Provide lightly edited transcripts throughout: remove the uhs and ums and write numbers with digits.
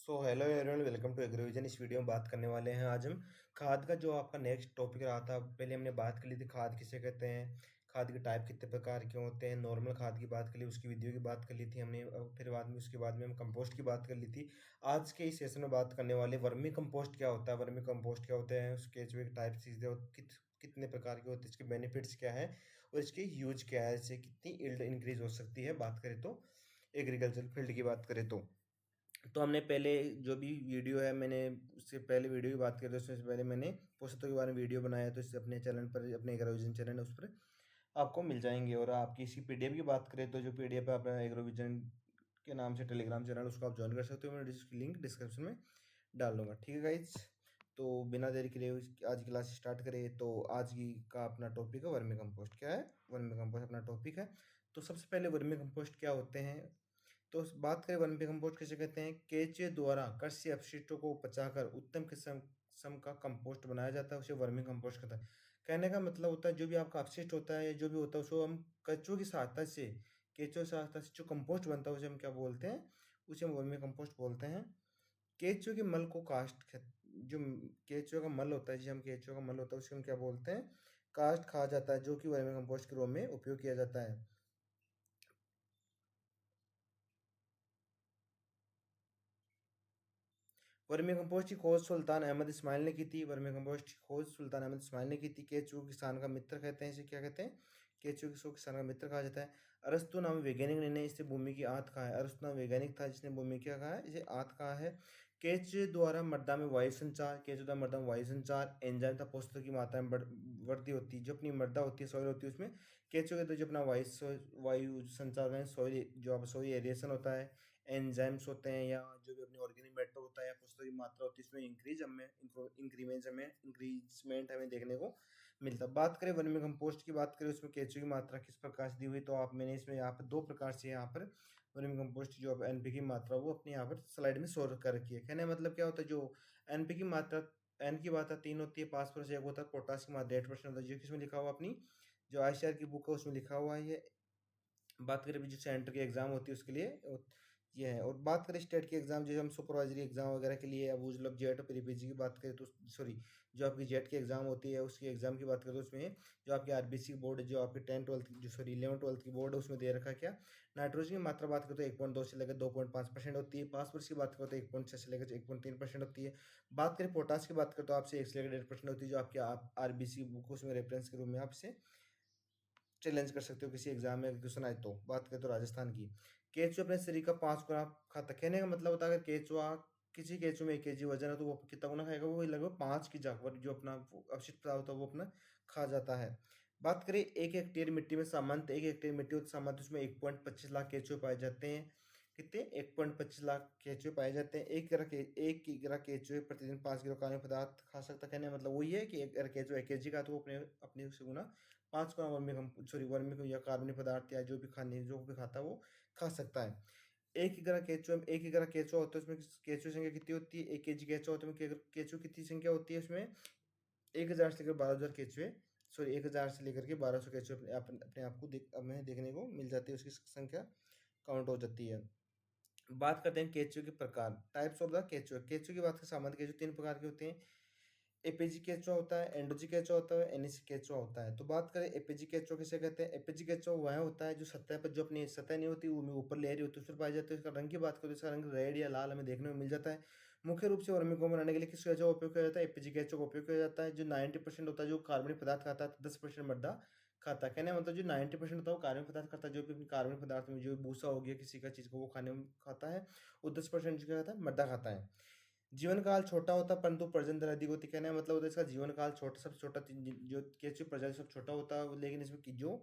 So hello everyone, welcome to Agrovision. इस video में बात करने वाले हैं आज हम खाद का। जो आपका नेक्स्ट टॉपिक रहा था, पहले हमने बात कर ली थी खाद किसे कहते हैं, खाद के टाइप कितने प्रकार के होते हैं, नॉर्मल खाद की बात कर ली, उसकी विधियों की बात कर ली थी हमने। फिर बाद में उसके बाद में हम कंपोस्ट की बात कर ली थी। आज के इस सेशन में बात करने वाले वर्मी कंपोस्ट क्या होता है, वर्मी कंपोस्ट क्या होते हैं, उसके जो टाइप चीज़ें कितने प्रकार के होते हैं, इसके बेनिफिट्स क्या है और इसके यूज क्या है, इससे कितनी इल्ड इंक्रीज हो सकती है, बात करें तो एग्रीकल्चर फील्ड की बात करें तो हमने पहले जो भी वीडियो है, मैंने उससे पहले वीडियो की बात करें तो उसमें से पहले मैंने पोषकों के बारे में वीडियो बनाया, तो इससे अपने चैनल पर, अपने एग्रोविजन चैनल है उस पर आपको मिल जाएंगे। और आपकी इसकी पीडीएफ की बात करें तो जो पीडीएफ है अपना एग्रोविजन के नाम से टेलीग्राम चैनल, उसको आप ज्वाइन कर सकते हो। मैं इसकी लिंक डिस्क्रिप्शन में डाल दूंगा, ठीक है गाइज। तो बिना देरी के लिए आज की क्लास स्टार्ट करें। तो आज की का अपना टॉपिक है वर्मी कंपोस्ट। क्या है वर्मी कंपोस्ट? अपना टॉपिक है। तो सबसे पहले वर्मी कंपोस्ट क्या होते हैं, तो बात करें वर्मी कंपोस्ट किसे कहते हैं। केंचुए द्वारा कृषि अपशिष्टों को पचाकर उत्तम किस्म किस्म का कंपोस्ट बनाया जाता है, उसे वर्मी कंपोस्ट कहता है। कहने का मतलब होता है जो भी आपका अपशिष्ट होता है, जो भी होता है, उसको हम केंचुओं की सहायता से, केंचुओं की सहायता से जो कंपोस्ट बनता है उसे हम क्या बोलते हैं, उसे हम वर्मी कंपोस्ट बोलते हैं। केंचुए के मल को जो केंचुए का मल होता है, जिसे हम केंचुए का मल होता है उसे हम क्या बोलते हैं, कास्ट कहा जाता है, जो कि वर्मी कंपोस्ट के रूप में उपयोग किया जाता है। वर्मी कंपोस्ट की खोज सुल्तान अहमद इस्माइल ने की थी। वर्मी कंपोस्ट की खोज सुल्तान अहमद इस्माइल ने की थी। केंचुआ किसान का मित्र कहते हैं इसे, क्या कहते हैं, केंचुआ को किसान का मित्र कहा जाता है। अरस्तु नाम वैज्ञानिक ने इसे भूमि की आंत कहा है। अरस्तु नाम वैज्ञानिक था जिसने भूमि क्या कहा है, इसे आंत कहा है। केंचुए द्वारा मृदा में वायु संचार, केंचुए द्वारा मृदा में वायु संचार, एंजाइम तथा पोषक की मात्रा में वृद्धि होती है। जो अपनी मृदा होती है, सॉइल होती है, उसमें केंचुए के तो जो अपना वायु संचार है, सॉइल जो आप सॉइल एरिएशन होता है, एंजाइम्स होते हैं, या जो भी अपनी ऑर्गेनिक मैटर होता है या पुस्तक की मात्रा होती है, इसमें इंक्रीमेंट हमें देखने को मिलता है। बात करें वर्मी कंपोस्ट की, बात करें उसमें केंचुए की मात्रा किस प्रकार से दी हुई, तो आप मैंने इसमें यहाँ पर दो प्रकार से यहाँ पर वर्मी कंपोस्ट की जो एनपी की मात्रा वो अपने यहाँ पर स्लाइड में शो कर रखी है। कहने का मतलब क्या होता है, जो एनपी की मात्रा, एन की मात्रा 3 होती है, 5% एक होता है, पोटास की मात्रा 8% होता है, जो किसमें लिखा हुआ अपनी जो आईसीआर की बुक है उसमें लिखा हुआ है ये। बात करें अभी जो सेंटर की एग्जाम होती है उसके लिए ये है। और बात करें स्टेट की एग्जाम, जो हम सुपरवाइजरी एग्जाम वगैरह के लिए, अब वो मतलब जेट और पीपीजी की बात करें तो सॉरी, जो आपकी जेट की एग्जाम होती है उसकी एग्जाम की बात करें तो उसमें जो आपकी आरबीसी बोर्ड है, जो आपकी 10 12 जो सॉरी 11 12 की बोर्ड है, उसमें दे रखा है क्या, नाइट्रोजन की मात्रा बात करें तो 1.2 से लेकर 2.5% होती है। फास्फोरस की बात करें तो 1.6 से लेकर 1.3% होती है। बात करें पोटास की बात करें तो आपसे 1 से लेकर 1.5% होती है, जो आपकी आरबीसी बुक उसमें रेफरेंस के रूप में आपसे चैलेंज कर सकते हो किसी एग्जाम में क्वेश्चन आए तो। बात करें तो राजस्थान की, केंचुआ अपने शरीर का 5 गुना खाता। कहने का मतलब होता है अगर केंचुआ, किसी केंचुए में 1 केजी वजन है तो वो कितना गुना खाएगा, वो लगभग 5 की जगह जो अपना अपशिष्ट पदार्थ होता है वो अपना खा जाता है। बात करें 1 हेक्टेयर मिट्टी में सामान्य, 1 हेक्टेयर मिट्टी होती है सामान्य, उसमें 1.25 लाख केंचुए पाए जाते हैं। कितने? 1.25 लाख केंचुए पाए जाते हैं। एक किग्रा केंचुए प्रतिदिन 5 किलो कार्बनिक पदार्थ खा सकता है। कहने का मतलब वही है कि अगर केंचुआ 1 केजी का तो वो अपने अपने से गुना 5 गुना वर्मी या कार्बनिक पदार्थ या जो भी खाने जो भी खाता है वो खा सकता है। एक ग्रा केंचुआ होता है, उसमें केंचुए की संख्या कितनी होती है, 1 केजी केंचुआ होता है, केंचुए कितनी संख्या होती है उसमें, 1000 से लेकर 12,000 केंचुए, सॉरी 1000 से लेकर के 1200 केंचुए अपने आप को हमें देखने को मिल जाती है, उसकी संख्या काउंट हो जाती है। बात करते हैं केंचुए के प्रकार, टाइप्स ऑफ द केंचुए। केंचुए की बात करें, सामान्य केंचुए 3 प्रकार के होते हैं। एपीजी केंचुआ होता है, एंडोजी केंचुआ होता है, एनएसी केंचुआ होता है। तो बात करें एपीजी केंचुआ किसे कहते हैं। एपीजी केंचुआ वह होता है जो सतह पर, जो अपनी सतह नहीं होती वो ऊपर लेयरी होती है, उस पर पाई जाती है। इसका रंग की बात करें तो इसका रंग रेड या लाल हमें देखने को मिल जाता है। मुख्य रूप से वर्मी को बनाने के लिए किस केंचुआ का उपयोग किया जाता है, एपीजी केंचुआ का उपयोग किया जाता है। जो 90% होता है जो कार्बनिक पदार्थ खाता है, 10% मृदा खाता है। कहने का मतलब जो 90% होता है वो कार्बनिक पदार्थ खाता है, जो भी अपनी कार्बनिक पदार्थ में जो भूसा हो गया किसी का चीज को वो खाने में खाता है, और 10% जो क्या खाता है, मृदा खाता है। जीवन काल छोटा होता है परंतु प्रजनन दर अधिक होती है। कहने का मतलब होता है इसका जीवन काल छोटा, सबसे छोटा जो केंचुए प्रजाति सब छोटा होता है, लेकिन इसमें की जो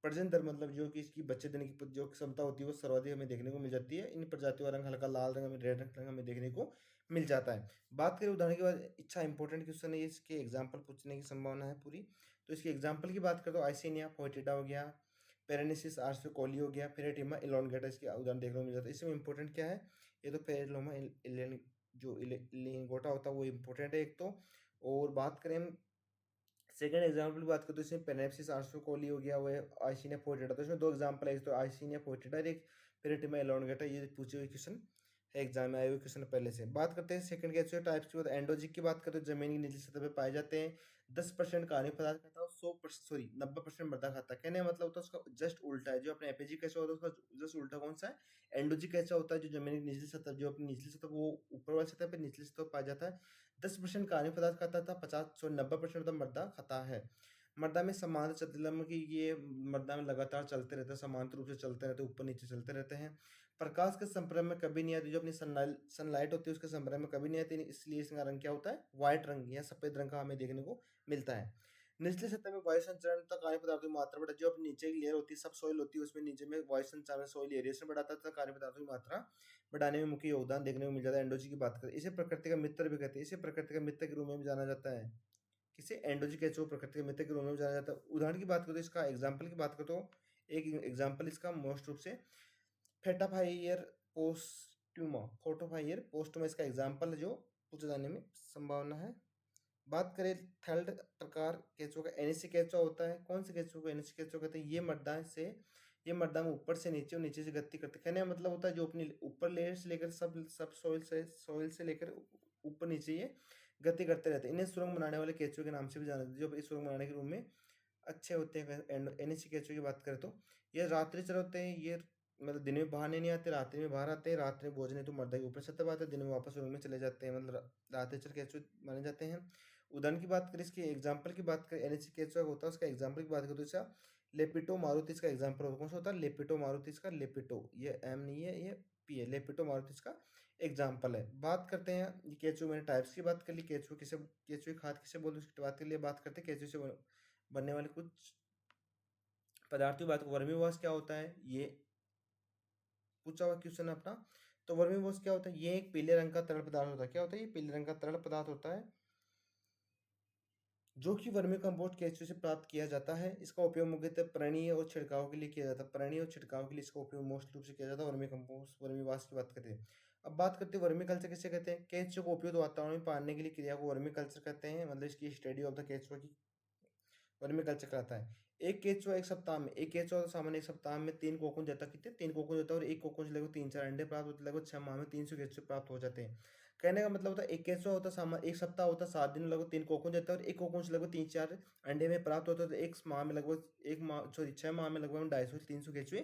प्रजनन दर मतलब जो कि इसकी बच्चे देने की जो क्षमता होती है वो सर्वाधिक हमें देखने को मिल जाती है। इन प्रजातियों का रंग हल्का लाल रंग में, रेड रंग हमें देखने को मिल जाता है। बात करें उदाहरण के बाद, इच्छा इंपॉर्टेंट क्वेश्चन है, इसके एग्जाम्पल पूछने की संभावना है पूरी। तो इसके एग्जाम्पल की बात करें तो आइसिनिया फोएटिडा हो गया, पेरेनिसिस आर्सिकोली हो गया, फेरेटिमा इलोनगेटा, इसके उदाहरण देखने को मिल जाता है। इसमें इंपॉर्टेंट क्या है, ये तो फेरेलोमा जो लिंगोटा होता है वो इम्पोर्टेंट है एक तो। और बात करें हम सेकंड एग्जाम्पल की बात करें तो इसमें पेनेप्सिस आर्सोकोली हो गया, वो है आइसिनिया फोएटिडा। तो इसमें दो एग्जाम्पल है, तो आइसिनिया फोएटिडा और एक पेरेटिमा एलोनगेटा, ये पूछे हुए क्वेश्चन एग्जाम में आए हुए क्वेश्चन पहले से। बात करते हैं सेकंड केचुए टाइप्स की। एंडोजिक की बात करते हैं, जमीन की निचली सतह पे पाए जाते हैं। 10% कार्बनिक पदार्थ खाता है और 100% सॉरी 90% मृदा खाता है। कहने का मतलब होता है उसका जस्ट उल्टा है। जो अपने एपिजिक केचुआ होता है उसका जस्ट उल्टा कौन सा है? एंडोजिक केचुआ होता है जो जमीन की निचली सतह, जो अपनी निचली सतह वो ऊपर वाली सतह पे निचली सतह पाया जाता है। 10% कार्बनिक पदार्थ खाता था, 90% मृदा खाता है। मृदा में समांतर चलते की ये मृदा में लगातार चलते रहते हैं, समांतर रूप से चलते रहते हैं, ऊपर नीचे चलते रहते हैं। प्रकाश के संपर्क में कभी नहीं आती, जो अपनी सनलाइट होती है उसके संपर्क में कभी नहीं आती, इसलिए इसका रंग क्या होता है? व्हाइट रंग या सफेद रंग का हमें देखने को मिलता है। निचली सतह में वायु संचरण तक कार्य पदार्थों की मात्रा बढ़ा, जो अपनी नीचे की लेयर होती है, सब सॉइल होती है, उसमें नीचे में वायु संचालन सॉइल एरिएशन बढ़ाता था, कार्य पदार्थों की मात्रा बढ़ाने में मुख्य योगदान देखने को मिल जाता है। एंडोजी की बात करें, इसे प्रकृति का मित्र भी कहते हैं। इसे प्रकृति का मित्र के रूप में भी जाना जाता है। किसे? एंडोजी केचुआ प्रकृति के मित्र के रूप में जाना जाता है। उदाहरण की बात करो, इसका एग्जाम्पल की बात करो तो एक एग्जाम्पल इसका मोस्ट रूप से फेटाफाइयर पोस्ट्यूमा, फोटोफाइयर पोस्ट्यूमा इसका एग्जाम्पल है जो पूछे जाने में संभावना है। बात करें थर्ड प्रकार केचुआ का, एनिसी केचुआ होता है। कौन से केचुआ को एनिसी केचुआ कहते हैं? ये मर्दा में ऊपर से नीचे और नीचे से गति करते। कहने का मतलब होता है जो अपनी ऊपर लेयर से लेकर सब सॉइल से लेकर ऊपर नीचे ये गति करते रहते हैं। इन्हें सुरंग बनाने वाले केचुए के नाम से भी जाना जाता है, जो इस सुरंग बनाने के रूप में अच्छे होते हैं। एनिसी केचुए की बात करें तो ये रात्रिचर होते हैं। ये मतलब दिन में बाहर नहीं आते, रात्रि में बाहर आते हैं। रात्रि में भोजन हेतु मर्दा के ऊपर सतह आते हैं, दिन में वापस रूम में चले जाते हैं। मतलब रात्रिचर केचुए माने जाते हैं। उदाहरण की बात करें, इसके एग्जाम्पल की बात करें, एनएससी केचुआ होता है उसका एग्जाम्पल की बात करें तो इसका लेपिटो मारुति इसका एग्जाम्पल होता है। कौन सा होता है? लेपिटो मारुति इसका, लेपिटो ये एम नहीं है, ये पी है। लेपिटो मारुति इसका एग्जाम्पल है। बात करते हैं ये केचुए, मैंने टाइप्स की बात कर ली। केचुए खाद किसे बोलते हैं उसकी बात के लिए बात करते हैं। केचुए से बनने वाले कुछ पदार्थों की बात। वर्मीवाश क्या होता है? ये पूछा हुआ क्वेश्चन अपना। तो वर्मीवाश क्या होता है? ये एक पीले रंग का तरल पदार्थ होता है। क्या होता है? ये पीले रंग का तरल पदार्थ होता है जो कि वर्मी कंपोस्ट केचुए से प्राप्त किया जाता है। इसका उपयोग मुख्यतः प्रणीय और छिड़काव के लिए किया जाता है। प्रणीय और छिड़काव के लिए इसका उपयोग मोस्ट रूप से किया जाता है। वर्मी कंपोस्ट वर्मीवाश की बात करते हैं। अब बात करते हैं वर्मी कल्चर किसे कहते हैं? केचुए को उपयुक्त वातावरण में पालने के लिए क्रिया को वर्मी कल्चर कहते हैं। मतलब इसकी स्टडी ऑफ द केचुआ की वर्मी कल्चर कहलाता है। एक केचुआ तो सामान्य एक सप्ताह में 3 कोकून देता। कितने? 3 कोकून देता है और एक कोकून से लगभग 3-4 अंडे प्राप्त होते हैं। लगभग 6 माह में 300 केचुए प्राप्त हो जाते हैं। कहने का मतलब होता है एक केचुआ होता है एक सप्ताह होता है 7 दिन में लगभग 3 कोकून देता है और एक कोकून से लगभग 3-4 अंडे में प्राप्त होता है। तो एक माह में लगभग 6 माह में लगभग 250 से 300 केचुए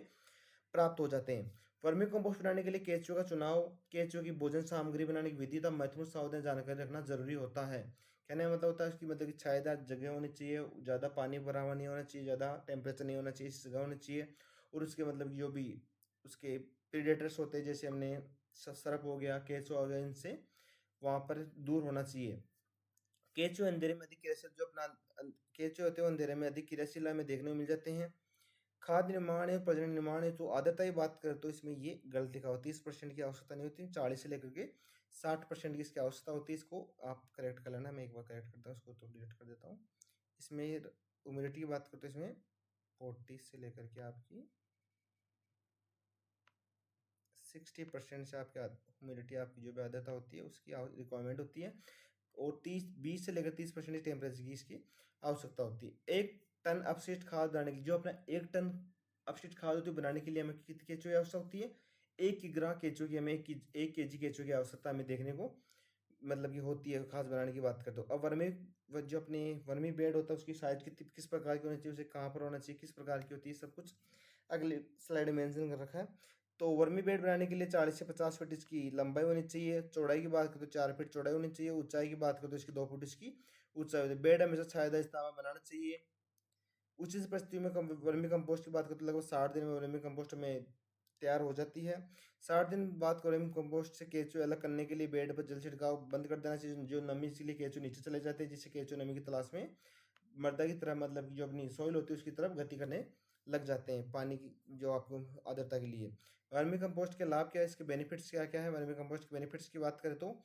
प्राप्त हो जाते हैं। वर्मी कंपोस्ट बनाने के लिए केचुए का चुनाव, केचुए की भोजन सामग्री बनाने की विधि तथा महत्वपूर्ण सावधान जानकारी रखना जरूरी होता है। कहने का मतलब होता है उसकी मतलब कि छायादार जगह होनी चाहिए, ज़्यादा पानी भरा हुआ नहीं होना चाहिए, ज़्यादा टेम्परेचर नहीं होना चाहिए, इस जगह होनी चाहिए। और उसके मतलब जो भी उसके प्रीडेटर्स होते हैं, जैसे हमने सर्प हो गया, केचुआ हो गया, इनसे वहाँ पर दूर होना चाहिए। केचुए अंधेरे में अधिक क्रियाशील, जो अपना केचुए होते हैं वो अंधेरे में अधिक क्रियाशील हमें देखने को मिल जाते हैं। खाद्य निर्माण एवं प्रजनन निर्माण है तो आर्द्रता की बात करें तो इसमें ये गलत लिखा होती है। 30% की आवश्यकता नहीं होती, 40 से लेकर के 60% की इसकी आवश्यकता होती है। इसको आप करेक्ट कर लेना, मैं एक बार करेक्ट करता हूँ, इसको तो डिलीट कर देता हूँ। इसमें ह्यूमिडिटी की बात करते हैं, इसमें 40 से लेकर के आपकी 60% से आपकी ह्यूमिडिटी आपकी जो भी आर्द्रता होती है उसकी रिक्वायरमेंट होती है। और 20 से लेकर 30% टेम्परेचर की इसकी आवश्यकता होती है। 1 टन अपशिष्ट खाद बनाने की, जो अपना 1 टन अपशिष्ट खाद होती है बनाने के लिए हमें कितनी केचुए की आवश्यकता होती है? 1 किग्रा केचुए की हमें 1 केजी केचुए की आवश्यकता हमें देखने को मतलब कि होती है खाद बनाने की बात करते हो। अब जो अपनी वर्मी बेड होता है उसकी साइज किस प्रकार की होनी चाहिए, उसे कहाँ पर होना चाहिए, किस प्रकार की होती है, सब कुछ अगले स्लाइड में मेंशन कर रखा है। तो वर्मी बेड बनाने के लिए 40 से 50 फीट इसकी लंबाई होनी चाहिए। चौड़ाई की बात करें तो 4 फीट चौड़ाई होनी चाहिए। ऊंचाई की बात करें तो इसकी 2 फीट इसकी ऊंचाई होती है। बेड हमेशा छायादार स्थान में बनाना चाहिए। उचित परिस्थिति में वर्मी कंपोस्ट की बात करें तो लगभग 60 दिन में वर्मी कंपोस्ट में तैयार हो जाती है। 60 दिन बाद वर्मी कंपोस्ट से केचुए अलग करने के लिए बेड पर जल छिड़काव बंद कर देना चाहिए। जो नमी, इसलिए केचुए नीचे चले जाते हैं, जिससे केचुए नमी की तलाश में मृदा की तरफ मतलब कि जो अपनी सॉइल होती है उसकी तरफ गति करने लग जाते हैं पानी की जो आपको आर्द्रता के लिए। वर्मी कंपोस्ट के लाभ क्या है, इसके बेनिफिट्स क्या क्या है? वर्मी कंपोस्ट के बेनिफिट्स की बात करें तो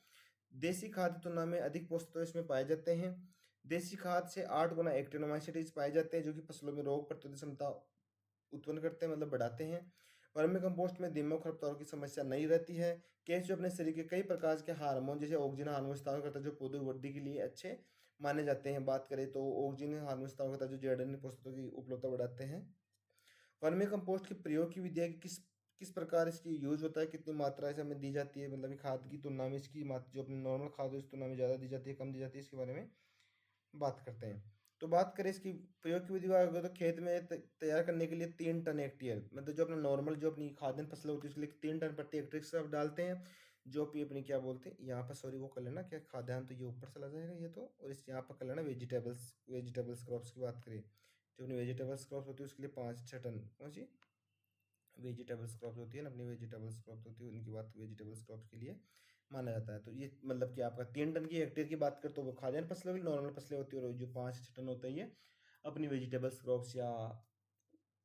देसी खाद की तुलना में अधिक पोषक तत्व इसमें पाए जाते हैं। देसी खाद से 8 गुना एक्टिनोमाइसिटीज पाए जाते हैं जो कि फसलों में रोग प्रतिरोधक क्षमता उत्पन्न करते हैं, मतलब बढ़ाते हैं। वर्मी कंपोस्ट में दीमक खरपतवारों की समस्या नहीं रहती है। केचुए अपने शरीर के कई प्रकार के हार्मोन जैसे ऑक्सीजन हार्मोन स्त्राव करता है जो पौधों की वृद्धि के लिए अच्छे माने जाते हैं। बात करें तो ऑक्सीजन हार्मोन स्त्राव करता है जो जैडनीय पोषक तत्वों की उपलब्धता बढ़ाते हैं। वर्मी कंपोस्ट के प्रयोग की विधि है कि किस प्रकार इसकी यूज होता है, कितनी मात्रा इसे हमें दी जाती है, मतलब खाद की तुलना में इसकी मात्रा जो अपनी नॉर्मल खाद है उस तुलना में ज़्यादा दी जाती है, कम दी जाती है, इसके बारे में बात करते हैं। तो बात करें इसकी प्रयोग की विधि अगर, तो खेत में तैयार करने के लिए 3 टन हेक्टेयर, मतलब जो अपना नॉर्मल जो अपनी खाद्यान्न फसल होती है उसके लिए 3 टन प्रति हेक्टेयर से आप डालते हैं। जो भी अपनी क्या बोलते हैं यहाँ पर, सॉरी वो कर लेना, क्या खाद्यान्न तो ये ऊपर चला जाएगा ये तो, और इस यहाँ पर कर लेना वेजिटेबल्स, वेजिटेबल्स क्रॉप्स की बात करें, जो अपनी वेजिटेबल्स क्रॉप्स होती है उसके लिए 5-6 टन, कौन सी वेजिटेबल्स क्रॉप होती है ना, अपनी वेजिटेबल्स क्रॉप होती है उनकी बात वेजिटेबल्स क्रॉप के लिए माना जाता है। तो ये मतलब कि आपका 3 टन की हेक्टेयर की बात करते तो वो खाद्यान्न फसलें होगी, नॉर्मल फसलें होती है, और जो 5-6 टन होता है ये अपनी वेजिटेबल्स क्रॉप्स या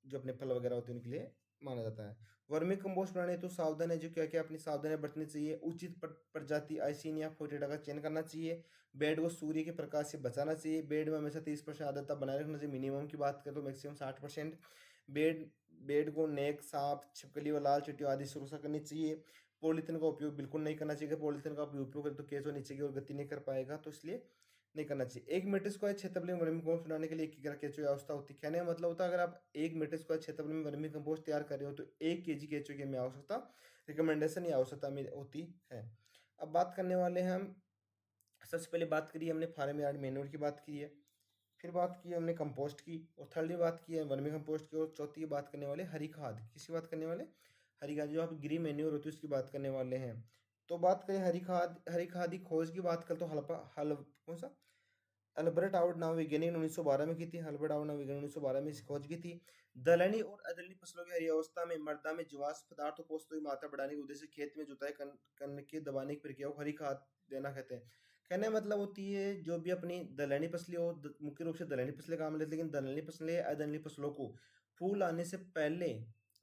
जो अपने फल वगैरह होते हैं उनके लिए माना जाता है। वर्मी कंपोस्ट बनाने तो सावधान है, जो क्या क्या अपनी सावधानी बरतनी चाहिए। उचित प्रजाति आइसिन या फोटेटा का चयन करना चाहिए। बेड को सूर्य के प्रकाश से बचाना चाहिए। बेड में हमेशा 30% आर्द्रता बनाए रखना चाहिए। मिनिमम की बात करें तो मैक्सिमम 60%। बेड बेड को नेक, सांप, छिपकली व लाल चींटियों आदि सुरक्षा करनी चाहिए। पॉलीथीन का उपयोग बिल्कुल नहीं करना चाहिए। पॉलीथीन का उपयोग करें तो केंचुआ नीचे की ओर गति नहीं कर पाएगा, तो इसलिए नहीं करना चाहिए। 1 मीटर स्क्वायर क्षेत्रफल में वर्मी कंपोस्ट बनाने के लिए 1 किलो केंचुआ की आवश्यकता होती है। कहने का मतलब होता है, अगर आप 1 मीटर स्क्वायर क्षेत्रफल में वर्मी कंपोस्ट तैयार कर रहे हो तो 1 केजी केंचुए की हमें आवश्यकता, रिकमेंडेशन या आवश्यकता में होती है। अब बात करने वाले हैं हम, सबसे पहले बात करी हमने फार्म यार्ड मैन्योर की बात की है, फिर बात की हमने कंपोस्ट की, और थर्ड बात की है वर्मी कंपोस्ट की, और चौथी बात करने वाले हरी खाद। किसकी बात करने वाले? हरी खाद, जो आप ग्रीन मैन्योर होती है उसकी बात करने वाले हैं। तो बात करें हरी खाद, हरी खाद की खोज की बात करें तो हल्पा हल कौन सा अल्बर्ट आउट नाम वैज्ञानिक ने 1912 में की थी। अल्बर्ट आउट नाम वैज्ञानिक 1912 में इसकी खोज की थी। दलहनी और अदलहनी फसलों की हरी अवस्था में मृदा में जीवाश्म पदार्थ और पोषकों की मात्रा बढ़ाने के उद्देश्य से खेत में जुताई करने के दबाने की प्रक्रिया को हरी खाद देना कहते हैं। कहने का मतलब होती है, जो भी अपनी दलहनी फसलें हो, मुख्य रूप से दलहनी फसलें काम लेती है, लेकिन दलहनी फसलें अदलहनी फसलों को फूल आने से पहले,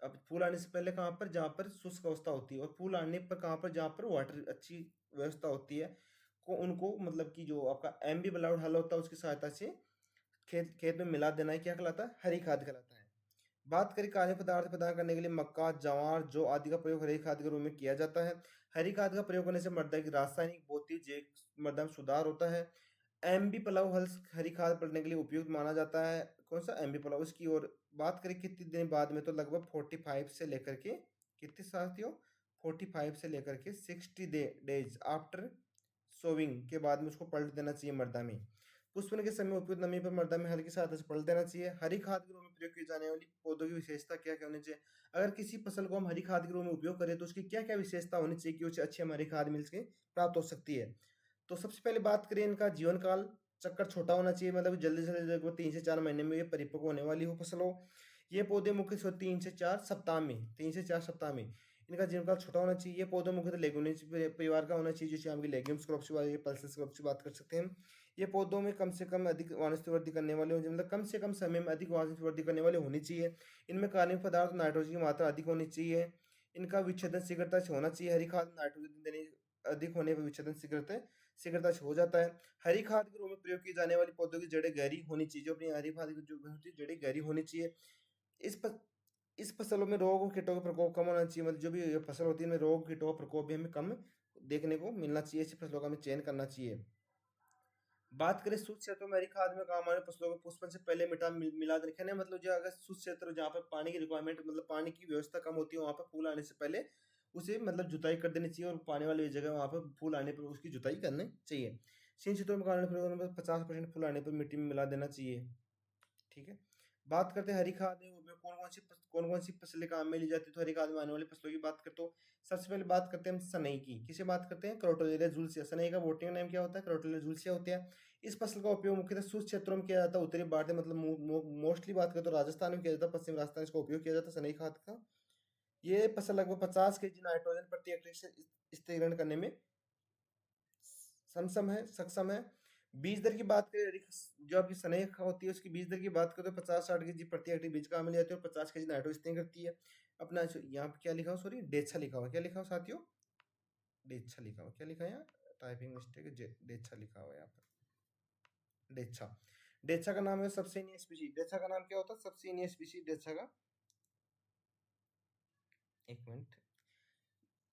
अब फूल आने से पहले कहाँ पर, जहाँ पर शुष्क अवस्था होती है, और फूल आने पर कहाँ पर, जहाँ पर वाटर अच्छी व्यवस्था होती है, को उनको मतलब कि जो आपका एम्बी बलाउड हल होता है उसकी सहायता से खेत खेत में मिला देना है, क्या कहलाता है? हरी खाद कहलाता है। बात करें कार्य पदार्थ प्रदान करने के लिए मक्का, जवार, जौ आदि का प्रयोग हरी खाद के रूप में किया जाता है। हरी खाद का प्रयोग करने से मृदा की रासायनिक, भौतिक, जैविक मृदा में सुधार होता है। एमबी प्लाव हल हरी खाद पड़ने के लिए उपयुक्त माना जाता है। कौन सा एमबी प्लाव? इसकी और बात करें कितने दिन बाद में, तो लगभग 45 से लेकर के कितने साथियों, 45 से लेकर के 60 डेज आफ्टर सोविंग के बाद में उसको पलट देना चाहिए मृदा में। पुष्पन के समय उपयुक्त नमी पर मृदा में हल की सहायता से पलट देना चाहिए। हरी खाद के रूप में प्रयोग की जाने वाली पौधों की विशेषता क्या क्या होनी चाहिए? अगर किसी फसल को हम हरी खाद के रूप में उपयोग करें तो उसकी क्या क्या विशेषता होनी चाहिए कि उसे अच्छी हमारी खाद मिल सके, प्राप्त हो सकती है? तो सबसे पहले बात करें इनका जीवन काल, चक्कर छोटा होना चाहिए, मतलब जल्दी से जल्दी लगभग 3 से 4 महीने में ये परिपक्व होने वाली हो फसल हो। ये पौधे मुख्य 3 से 4 सप्ताह में इनका जीवन काल छोटा होना चाहिए। ये पौधे मुख्यतः लेग्यूमिनस परिवार का होना चाहिए, जिसे हम लेग्यूम्स क्रॉप्स की, पल्सेस क्रॉप्स की बात कर सकते हैं। ये पौधों में कम से कम अधिक वानस्पतिक वृद्धि करने वाले हों, मतलब कम से कम समय में अधिक वानस्पतिक वृद्धि करने वाले होनी चाहिए। इनमें कार्बनिक पदार्थ और नाइट्रोजन की मात्रा अधिक होनी चाहिए। इनका विच्छेदन शीघ्रता से होना चाहिए। हरी खाद नाइट्रोजन देने अधिक होने पर विच्छेदन शीघ्रता से हो जाता है। हरी खाद के रूप में प्रयोग की जाने वाली पौधों की जड़ें गहरी होनी चाहिए, जो अपनी हरी खाद की जो होती है जड़ें गहरी होनी चाहिए। इस प, इस फसलों में रोग और कीटों का प्रकोप कम होना चाहिए, मतलब जो भी ये फसल होती है इनमें रोग कीटों का प्रकोप भी हमें कम देखने को मिलना चाहिए। ऐसी फसलों का हमें चयन करना चाहिए। बात करें शुष्क क्षेत्रों में हरी खाद में काम आने फसलों को पुष्पन से पहले मिला देने, कहने का मतलब जो अगर शुष्क क्षेत्र जहाँ पर पानी की रिक्वायरमेंट, मतलब पानी की व्यवस्था कम होती है, वहाँ पर फूल आने से पहले उसे मतलब जुताई कर देनी चाहिए, और पानी वाली जगह वहाँ पर फूल आने पर उसकी जुताई करनी चाहिए। शीन क्षेत्रों में कारण 50% फूल आने पर मिट्टी में मिला देना चाहिए। ठीक है। बात करते हैं हरी खाद में कौन कौन सी फसलें काम में ली जाती है, तो हरी खाद में आने वाली फसलों की बात करते हो। सबसे पहले बात करते हैं हम सनई की। किसे बात करते हैं? क्रोटोलेरिया जुलसिया। सनई का बोटनी नेम क्या होता है? क्रोटोलेरिया जुलसिया होता है। इस फसल का उपयोग मुख्यतः शुष्क क्षेत्रों में किया जाता है। उत्तरी भारत में, मतलब मोस्टली बात करें तो राजस्थान में किया जाता है, पश्चिम राजस्थान इसका उपयोग किया जाता है सनई खाद का। ये फसल लगभग 50 केजी नाइट्रोजन प्रति हेक्टेयर से स्थिरीकरण करने में सक्षम है। बीज दर की बात करें, जो आपकी सनई होती है उसकी बीज दर की बात करें तो 50-60 केजी प्रति हेक्टेयर बीज का मिल जाती है, और 50 केजी नाइट्रोजन करती है। अपना यहाँ पे क्या लिखा हो, सॉरी डेच्छा लिखा हुआ, क्या लिखा हो साथियों? डेच्छा लिखा हुआ, क्या लिखा है यहाँ? टाइपिंग मिस्टेक है, डेच्छा लिखा हुआ है यहाँ पर, डेच्छा। डेच्छा का नाम है सबसेनिया स्पीशीज। डेच्छा का नाम क्या होता है? सबसेनिया स्पीशीज डेच्छा का। एक मिनट।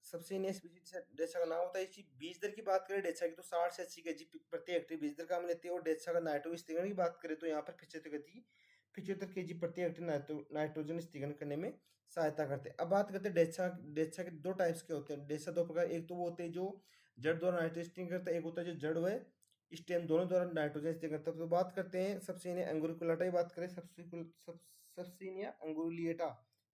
सबसे इनियस डेच्छा का नाम होता है। इसकी बीज दर की बात करें डेच्छा की तो 60 से 80 केजी प्रति हेक्टेयर बीज दर काम लेती है, और डेच्छा का नाइट्रोजन स्थिरीकरण की बात करें तो यहाँ पर 75 केजी 75 केजी प्रति हेक्टेयर नाइट्रोजन स्थिरीकरण करने में सहायता करते हैं। अब बात करते हैं डेक्सा। डेक्सा के दो टाइप्स के होते हैं। डेक्सा दो प्रकार, एक तो वो होते हैं जो जड़ द्वारा नाइट्रोजन स्थिरीकरण करता है, एक होता है जो जड़ व स्टेम दोनों द्वारा नाइट्रोजन स्थिरीकरण करता है। तो बात करते हैं सबसिनिया अंगुरिकुलाटा की बात करें, सबसिनिया अंगुलिएटा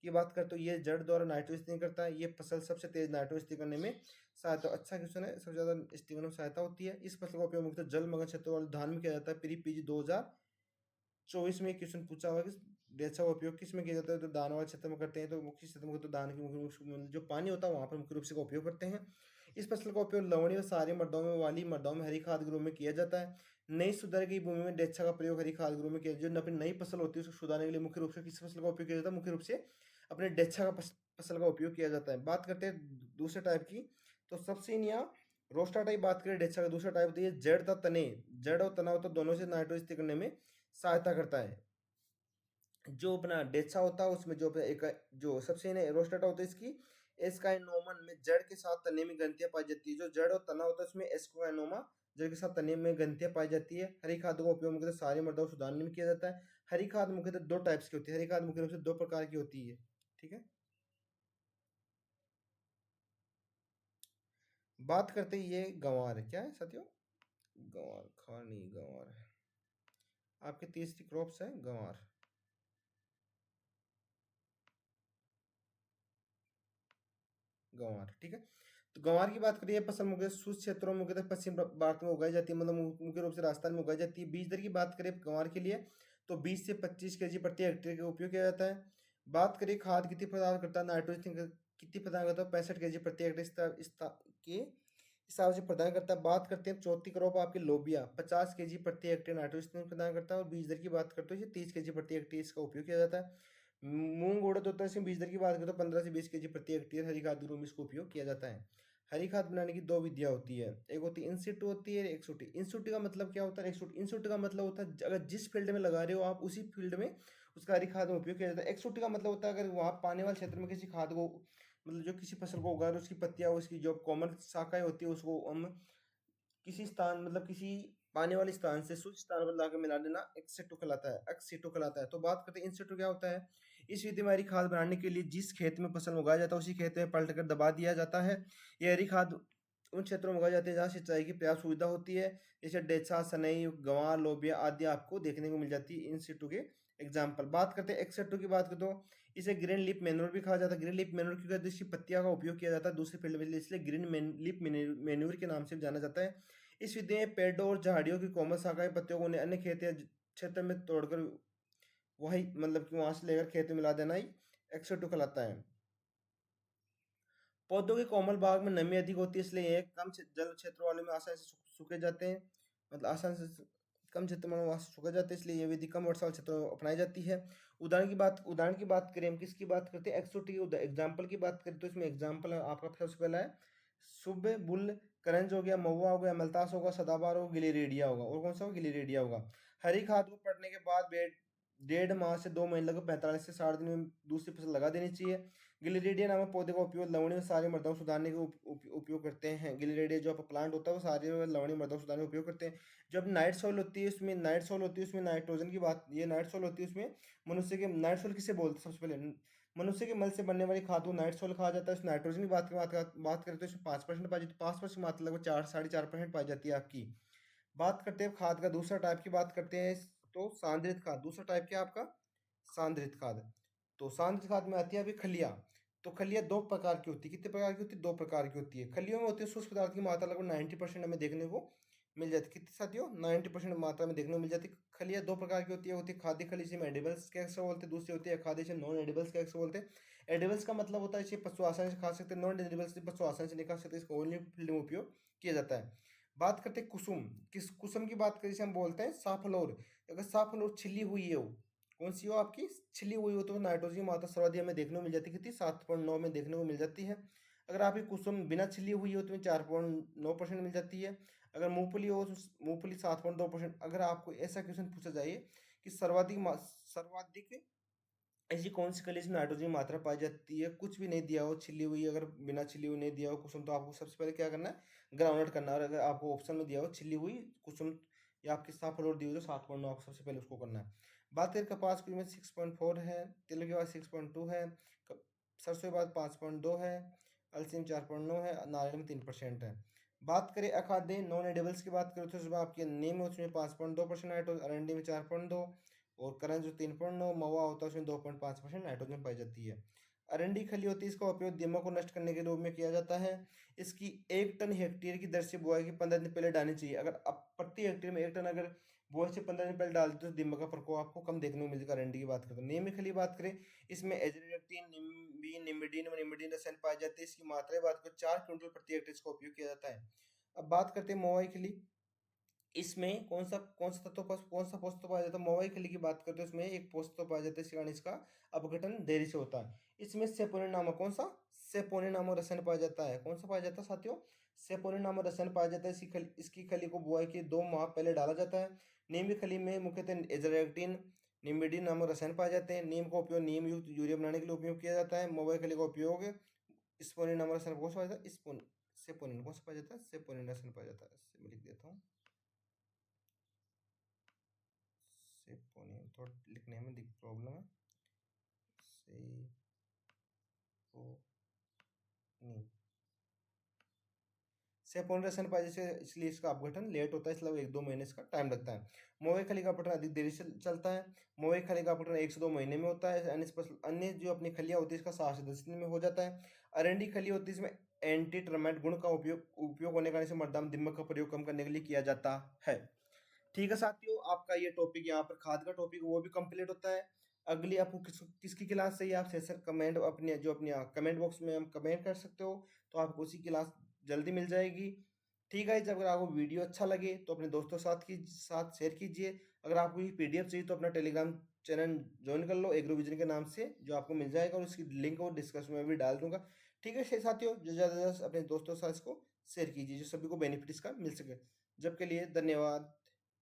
की बात करते हो, ये जड़ द्वारा नाइट्रोजन स्थिरीकरण करता है। ये फसल सबसे तेज नाइट्रोजन स्थिरीकरण करने में सहायता, अच्छा क्वेश्चन है, सबसे ज्यादा स्थिरीकरण में सहायता होती है। इस फसल का उपयोग मुख्यतः जलमग्न क्षेत्रों वाले धान में किया जाता है। प्री पीजी 2024 में क्वेश्चन पूछा हुआ कि डेक्सा का उपयोग किस में किया जाता है, तो दान वाले क्षेत्र में करते हैं। तो मुख्य क्षेत्र में तो दान की मुख्य जो पानी होता है वहां पर मुख्य रूप से का उपयोग करते हैं। इस फसल का उपयोग लवणीय व सारी मृदाओं में, वाली मृदाओं में, हरी खाद गृह में किया जाता है। नई सुधार की भूमि में डेक्सा का प्रयोग हरी खाद गृह में किया, जो अपनी नई फसल होती है उसको सुधारने के लिए मुख्य रूप से किस फसल का उपयोग किया जाता है, मुख्य रूप से अपने डेक्सा का फसल का उपयोग किया जाता है। बात करते हैं दूसरे टाइप की, तो सबसिनिया रोस्टा टाइप बात करें डेक्सा का दूसरा टाइप होती है जड़ तथा तने। जड़ और तना होता है, दोनों से नाइट्रोजन करने में सहायता करता है। जो अपना डेक्सा होता है उसमें जो एक जो सबसे रोस्टेटा होता है इसकी एस्काइनोमन में जड़ के साथ तने में ग्रंथियां पाई जाती है। जो जड़ और तना होता है उसमें एस्काइनोमा जड़ के साथ तने में ग्रंथियां पाई जाती है। हरी खाद का उपयोग मुख्यतः सारी मृदाओं सुधारने में किया जाता है। हरी खाद मुख्यतः दो टाइप्स की होती है। हरी खाद मुख्य रूप से दो प्रकार की होती है। ठीक है, बात करते हैं ये गंवार है, क्या है साथियों? गंवार, खार नहीं, गंवार है। आपके तीसरी क्रॉप्स है गंवार। गंवार, ठीक है। तो गंवार की बात करिए, फसल मुख्य शुष्क क्षेत्रों में मुख्यतः पश्चिम भारत में उगाई जाती है, मतलब मुख्य रूप से राजस्थान में उगाई जाती है। बीज दर की बात करें गंवार के लिए तो 20 से 25 केजी प्रति हेक्टेयर का उपयोग किया जाता है। बात करें खाद कितनी प्रदान करता है, नाइट्रोजन कितनी प्रदान करता है, 65 केजी प्रति हेक्टेयर के हिसाब से प्रदान करता है। बात करते हैं चौथी क्रॉप आपकी लोबिया, 50 केजी प्रति हेक्टेयर नाइट्रोजन प्रदान करता है। और बीज दर की बात करते हैं 30 केजी प्रति हेक्टेयर इसका उपयोग किया जाता है। मूंग उड़द होता है, इसमें बीज दर की बात करें तो 15 से 20 केजी प्रति हेक्टेयर हरी खाद के रूप में इसको उपयोग किया जाता है। हरी खाद बनाने की दो विधियां होती है, एक होती है इंसिटू होती है, एक सूटी। इंसिटू का मतलब क्या होता है, इंसिटू का मतलब होता है अगर जिस फील्ड में लगा रहे हो आप उसी फील्ड में उसका हरी खाद में उपयोग किया जाता है। एक्सोटी का मतलब होता है अगर वहाँ पानी वाले क्षेत्र में किसी खाद को, मतलब जो किसी फसल को उगा रहे हो उसकी पत्तियां, उसकी जो कॉमन शाखाएं होती है उसको हम किसी स्थान, मतलब किसी पानी वाले स्थान से सूक्ष्म स्थान पर लाकर मिला देना एक्सेटो कहलाता है, एक्सेटो कहलाता है। तो बात करते हैं इंसेटो क्या होता है। इस विधि में हरी खाद बनाने के लिए जिस खेत में फसल उगाया जाता है उसी खेत में पलट कर दबा दिया जाता है। ये हरी खाद उन क्षेत्रों में उगाई जाती है जहाँ सिंचाई की पर्याप्त सुविधा होती है, जैसे डेचा, सनई, गंवार, लोबिया आदि आपको देखने को मिल जाती है इंसेटो के एग्जाम्पल। बात करते हैं एक्सेटो की, बात करते हो इसे ग्रीन लीफ मैन्योर भी कहा जाता है। ग्रीन लीफ मैन्योर क्योंकि इसकी पत्तियां का उपयोग किया जाता है दूसरे फील्ड में, इसलिए ग्रीन लीफ मैन्योर के नाम से जाना जाता है। इस विधि में पेड़ों और झाड़ियों की कोमल शाखाएं पत्तियों को अन्य खेत या क्षेत्र में तोड़कर वही, मतलब कि वहां से लेकर खेत में मिला देना ही एक्सोटो कहलाता है। पौधों के कोमल भाग में नमी अधिक होती है, इसलिए ये कम जल क्षेत्र वाले में आसानी से सूखे जाते हैं, मतलब आसानी से कम क्षेत्र में वहाँ से सूखे जाते हैं, इसलिए ये विधि कम वर्षा वाले क्षेत्रों में अपनाई जाती है। उदाहरण की बात करें, हम किसकी बात करते हैं, एक्सोटी एग्जाम्पल की बात करें तो इसमें एग्जाम्पल आपका सबसे पहला है सुबह बुल, करंज हो गया, महुआ हो गया, मलतास होगा, सदाबहार होगा, गिलिरेडिया होगा। और कौन सा होगा, गिलिरेडिया होगा। हरी खाद को पड़ने के बाद 1.5 माह से 2 महीने लगभग 45 से 60 दिन में दूसरी फसल लगा देनी चाहिए। गिलिरेडिया नामक पौधे का उपयोग लवणीय में सारी मृदाओं सुधारने के उपयोग करते हैं। गिलिरेडिया जो आप प्लांट होता है वो सारे लवणीय मृदाओं सुधारने का उपयोग करते हैं। जब नाइट सॉइल होती है उसमें नाइट्रोजन की बात, ये नाइट सॉइल होती है उसमें मनुष्य के, नाइट सॉइल किसे बोलते हैं सबसे पहले, मनुष्य के मल से बनने वाली खाद को नाइट सॉइल कहा जाता है। इस नाइट्रोजन की बात करें तो इसमें 5% पाई जाती है, 5% मात्रा लगभग 4-4.5% पाई जाती है आपकी। बात करते हैं खाद का दूसरा टाइप की बात करते हैं, तो सांद्रित खाद दूसरा टाइप क्या है आपका, सांद्रित खाद। तो सांद्रित खाद में आती है अभी खलिया। तो खलिया दो प्रकार की होती है, कितने प्रकार की होती है, दो प्रकार की होती है। खलियों में होती है शुष्क पदार्थ की मात्रा लगभग 90% हमें देखने को मिल जाती है। कितनी साथियों, 90% मात्रा में देखने को मिल जाती है। खलियां दो प्रकार की होती है खाद्य खली, जिसे एडिबल्स के अक्सर बोलते हैं, दूसरी होती है अखाद्य, जिसे नॉन एडिबल्स के अक्सर बोलते हैं। एडिबल्स का मतलब होता है इसे पशु आसानी से खा सकते हैं, नॉन एडिबल्स पशु आसानी से नहीं खा सकते, इसका ओनली फील्ड में उपयोग किया जाता है। बात करते हैं कुसुम, किस कुसुम की बात करें, जिसे हम बोलते हैं साफलोर। अगर साफलोर छिली हुई है, वो कौन सी हो आपकी, छिली हुई हो, तो नाइट्रोजन की मात्रा सर्वाधिक हमें देखने को मिल जाती है, कितनी 7.9 में देखने को मिल जाती है। अगर आपकी कुसुम बिना छिली हुई हो तो 4.9% मिल जाती है। अगर मूंगफली हो तो मूंगफली 7.2%। अगर आपको ऐसा क्वेश्चन पूछा जाए कि सर्वाधिक ऐसी कौन सी कली में नाइट्रोजन की मात्रा पाई जाती है, कुछ भी नहीं दिया हो, छिली हुई, अगर बिना छिली हुई नहीं दिया हो कुसुम, तो आपको सबसे पहले क्या करना है, ग्राउंड नट करना है। और अगर आपको ऑप्शन में दिया हो छिली हुई कुसुम या आपकी साफ फ्लोर दी हो तो 7.9 आपको सबसे पहले उसको करना है। बात करें कपास की में 6.4 है, तिल के बाद 6.2 है, सरसों के बाद 5.2 है, अलसी में 4.9 है, नारियल में 3% है। बात करें अखाद्य नॉन एडिबल्स की बात करें तो उसमें आपके नीम उसमें 5.2% नाइट्रोजन, अरंडी में 4.2 और करंज जो 3.9, मवा होता है उसमें 2.5% नाइट्रोजन पाई जाती है। अरंडी खली होती है, इसका उपयोग दीमक को नष्ट करने के रूप में किया जाता है। इसकी 1 टन हेक्टेयर की दर से बुआई के 15 दिन पहले डालनी चाहिए। अगर आप प्रति हेक्टेयर में 1 टन अगर बुआई से 15 दिन पहले डाल दो तो दीमक का प्रकोप आपको कम देखने को मिलेगा। अरंडी की बात करें तो नीम खली बात करें, इसमें एजरेक्टिन, निम्बीन, निमिडीन व निमिडीन रसायन पाए जाते हैं। इसकी मात्रा की बात करें 4 क्विंटल प्रति हेक्टेयर इसका उपयोग किया जाता है। अब बात करते हैं मोवाई खली, इसमें कौन सा तत्व कौन सा पोषक तत्व पाया जाता है। मोबाइल खली की बात करते हैं इसमें एक पोषक तत्व पाया जाता है, इस कारण इसका अपघटन देरी से होता है। इसमें सेपोनिन नामक कौन सा सेपोनिन नामक रसायन पाया जाता है। कौन सा पाया जाता है साथियों, सेपोनिन नामक रसायन पाया जाता है। इसकी खली को बुआई के 2 माह पहले डाला जाता है। नीम की खली में मुख्यतः एजरेक्टिन, निमिडीन नामक रसायन पाए जाते हैं। नीम का उपयोग नीम युक्त यूरिया बनाने के लिए उपयोग किया जाता है। मोबाइल खली का उपयोग स्पोनिन नामक रसायन कौन सा पाया जाता है, सेपोनिन कौन सा पाया जाता है, सेपोनिन रसायन पाया जाता है। मैं लिख देता हूँ सेपोनिन, थोड़ा लिखने में प्रॉब्लम है। सेपोनिन रसायन पाए जैसे इसलिए इसका अपघटन लेट होता है, इसलिए 1-2 महीने इसका टाइम लगता है। मोबाइल खली का अपघटन अधिक देरी से चलता है। मोबाइल खली का अपघटन 1 से 2 महीने में होता है। अन्य जो अपनी खलियां होती है इसका 7 से 10 दिन में हो जाता है। अरंडी खली होती है, इसमें एंटी टर्माइट गुण का उपयोग होने का मृदा में दीमक का प्रयोग कम करने के लिए किया जाता है। ठीक है साथियों, आपका ये टॉपिक यहाँ पर खाद का टॉपिक वो भी कंप्लीट होता है। अगली आपको किसकी क्लास चाहिए आप सेशन कमेंट अपने कमेंट बॉक्स में हम कमेंट कर सकते हो, तो आपको उसी क्लास जल्दी मिल जाएगी। ठीक है, जब अगर आपको वीडियो अच्छा लगे तो अपने दोस्तों साथ शेयर कीजिए। अगर आपको ये पीडीएफ चाहिए तो अपना टेलीग्राम चैनल ज्वाइन कर लो एग्रोविजन के नाम से, जो आपको मिल जाएगा और उसकी लिंक और डिस्क्रिप्शन में भी डाल दूंगा। ठीक है साथियों, जो ज़्यादा से ज़्यादा अपने दोस्तों के साथ इसको शेयर कीजिए, जो सभी को बेनिफिट इसका मिल सके। जब के लिए धन्यवाद।